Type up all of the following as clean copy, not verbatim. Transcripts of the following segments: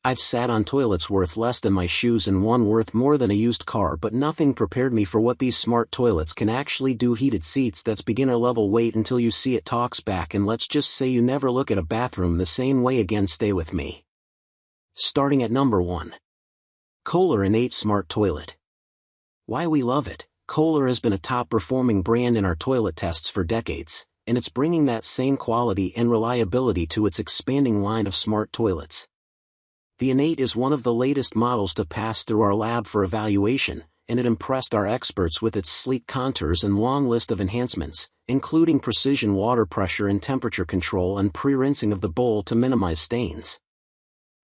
I've sat on toilets worth less than my shoes and one worth more than a used car, but nothing prepared me for what these smart toilets can actually do. Heated seats, that's beginner level. Wait until you see it. Talks back, and let's just say you never look at a bathroom the same way again. Stay with me. Starting at number 1. Kohler Innate Smart Toilet. Why we love it. Kohler has been a top-performing brand in our toilet tests for decades, and it's bringing that same quality and reliability to its expanding line of smart toilets. The Innate is one of the latest models to pass through our lab for evaluation, and it impressed our experts with its sleek contours and long list of enhancements, including precision water pressure and temperature control and pre-rinsing of the bowl to minimize stains.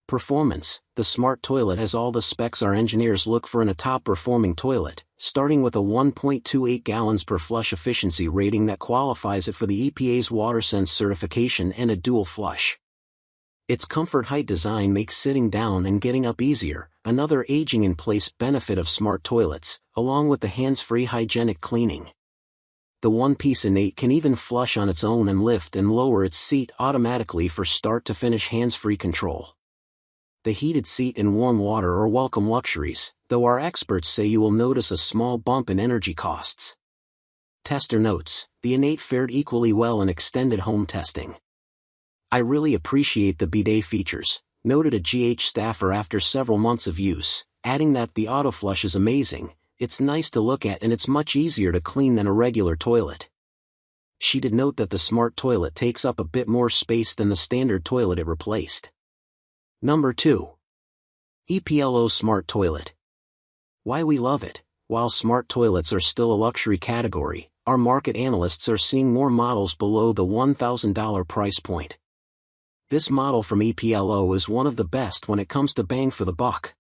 Performance. The smart toilet has all the specs our engineers look for in a top-performing toilet, starting with a 1.28 gallons per flush efficiency rating that qualifies it for the EPA's WaterSense certification and a dual flush. Its comfort height design makes sitting down and getting up easier, another aging-in-place benefit of smart toilets, along with the hands-free hygienic cleaning. The one-piece Innate can even flush on its own and lift and lower its seat automatically for start-to-finish hands-free control. The heated seat and warm water are welcome luxuries, though our experts say you will notice a small bump in energy costs. Tester notes, the Innate fared equally well in extended home testing. I really appreciate the bidet features, noted a GH staffer after several months of use, adding that the autoflush is amazing, it's nice to look at and it's much easier to clean than a regular toilet. She did note that the smart toilet takes up a bit more space than the standard toilet it replaced. Number 2. EPLO Smart Toilet. Why we love it. While smart toilets are still a luxury category, our market analysts are seeing more models below the $1,000 price point. This model from EPLO is one of the best when it comes to bang for the buck.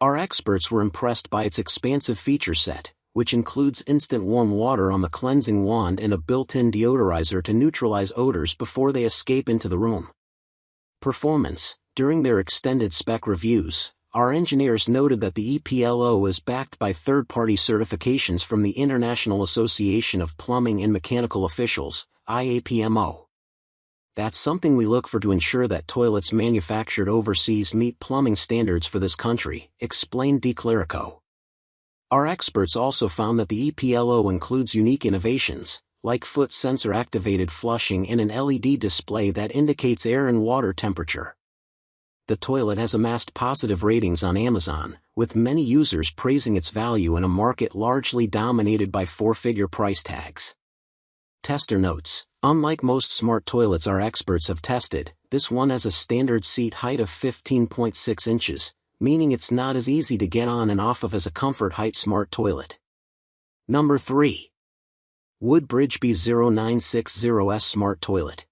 Our experts were impressed by its expansive feature set, which includes instant warm water on the cleansing wand and a built-in deodorizer to neutralize odors before they escape into the room. Performance. During their extended spec reviews, our engineers noted that the EPLO is backed by third-party certifications from the International Association of Plumbing and Mechanical Officials, IAPMO. That's something we look for to ensure that toilets manufactured overseas meet plumbing standards for this country, explained DeClerico. Our experts also found that the EPLO includes unique innovations, like foot sensor-activated flushing and an LED display that indicates air and water temperature. The toilet has amassed positive ratings on Amazon, with many users praising its value in a market largely dominated by four-figure price tags. Tester notes, unlike most smart toilets our experts have tested, this one has a standard seat height of 15.6 inches, meaning it's not as easy to get on and off of as a comfort height smart toilet. Number 3. Woodbridge B0960S Smart Toilet.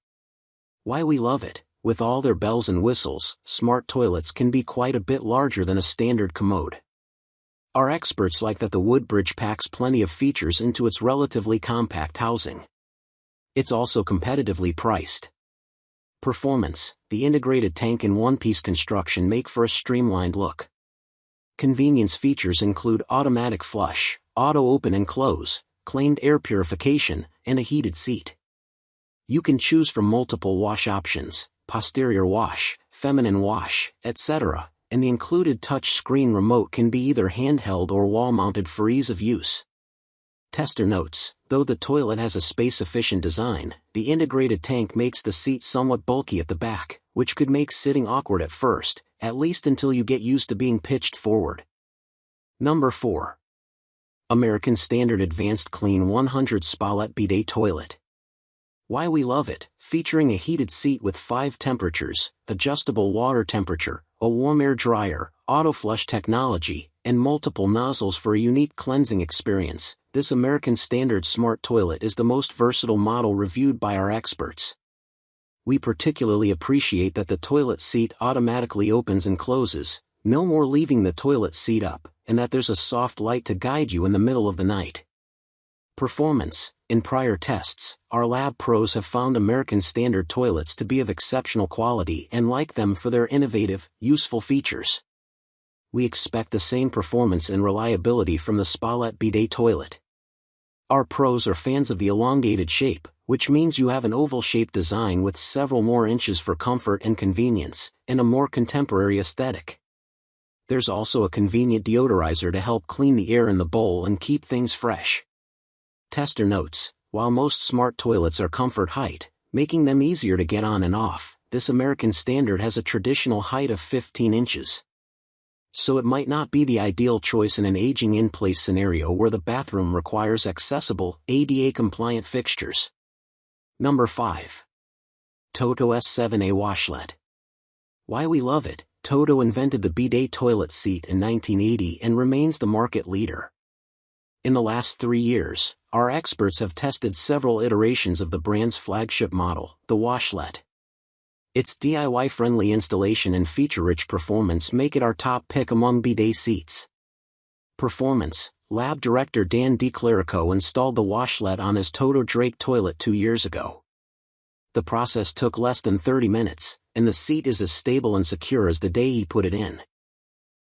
Why we love it. With all their bells and whistles, smart toilets can be quite a bit larger than a standard commode. Our experts like that the Woodbridge packs plenty of features into its relatively compact housing. It's also competitively priced. Performance. The integrated tank and one-piece construction make for a streamlined look. Convenience features include automatic flush, auto open and close, claimed air purification, and a heated seat. You can choose from multiple wash options, posterior wash, feminine wash, etc., and the included touch-screen remote can be either handheld or wall-mounted for ease of use. Tester notes, though the toilet has a space-efficient design, the integrated tank makes the seat somewhat bulky at the back, which could make sitting awkward at first, at least until you get used to being pitched forward. Number 4. American Standard Advanced Clean 100 SpaLet Bidet Toilet. Why we love it. Featuring a heated seat with 5 temperatures, adjustable water temperature, a warm air dryer, auto flush technology, and multiple nozzles for a unique cleansing experience, this American Standard smart toilet is the most versatile model reviewed by our experts. We particularly appreciate that the toilet seat automatically opens and closes, no more leaving the toilet seat up, and that there's a soft light to guide you in the middle of the night. Performance. In prior tests, our lab pros have found American Standard toilets to be of exceptional quality and like them for their innovative, useful features. We expect the same performance and reliability from the SpaLet Bidet toilet. Our pros are fans of the elongated shape, which means you have an oval-shaped design with several more inches for comfort and convenience, and a more contemporary aesthetic. There's also a convenient deodorizer to help clean the air in the bowl and keep things fresh. Tester notes, while most smart toilets are comfort height, making them easier to get on and off, this American standard has a traditional height of 15 inches. So it might not be the ideal choice in an aging in-place scenario where the bathroom requires accessible, ADA-compliant fixtures. Number 5. Toto S7A Washlet. Why we love it. Toto invented the bidet toilet seat in 1980 and remains the market leader. In the last 3 years, our experts have tested several iterations of the brand's flagship model, the Washlet. Its DIY-friendly installation and feature-rich performance make it our top pick among bidet seats. Performance. Lab director Dan DiClerico installed the Washlet on his Toto Drake toilet 2 years ago. The process took less than 30 minutes, and the seat is as stable and secure as the day he put it in.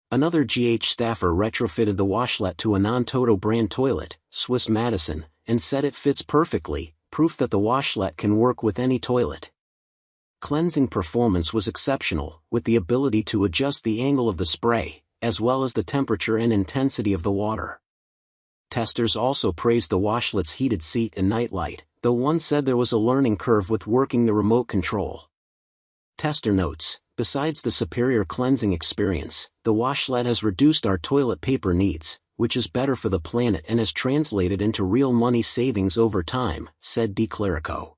Another GH staffer retrofitted the Washlet to a non-Toto brand toilet, Swiss Madison, and said it fits perfectly, proof that the Washlet can work with any toilet. Cleansing performance was exceptional, with the ability to adjust the angle of the spray, as well as the temperature and intensity of the water. Testers also praised the Washlet's heated seat and nightlight, though one said there was a learning curve with working the remote control. Tester notes, besides the superior cleansing experience, the Washlet has reduced our toilet paper needs, which is better for the planet and has translated into real money savings over time, said DiClerico.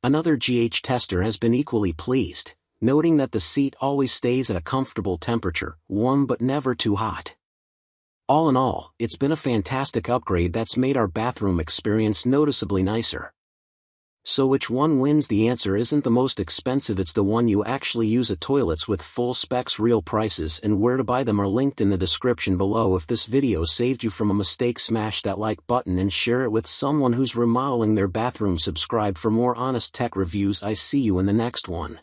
Another GH tester has been equally pleased, noting that the seat always stays at a comfortable temperature, warm but never too hot. All in all, it's been a fantastic upgrade that's made our bathroom experience noticeably nicer. So which one wins? The answer isn't the most expensive, it's the one you actually use. At toilets with full specs. Real prices and where to buy them are linked in the description below. If this video saved you from a mistake, smash that like button and share it with someone who's remodeling their bathroom. Subscribe for more honest tech reviews. I see you in the next one.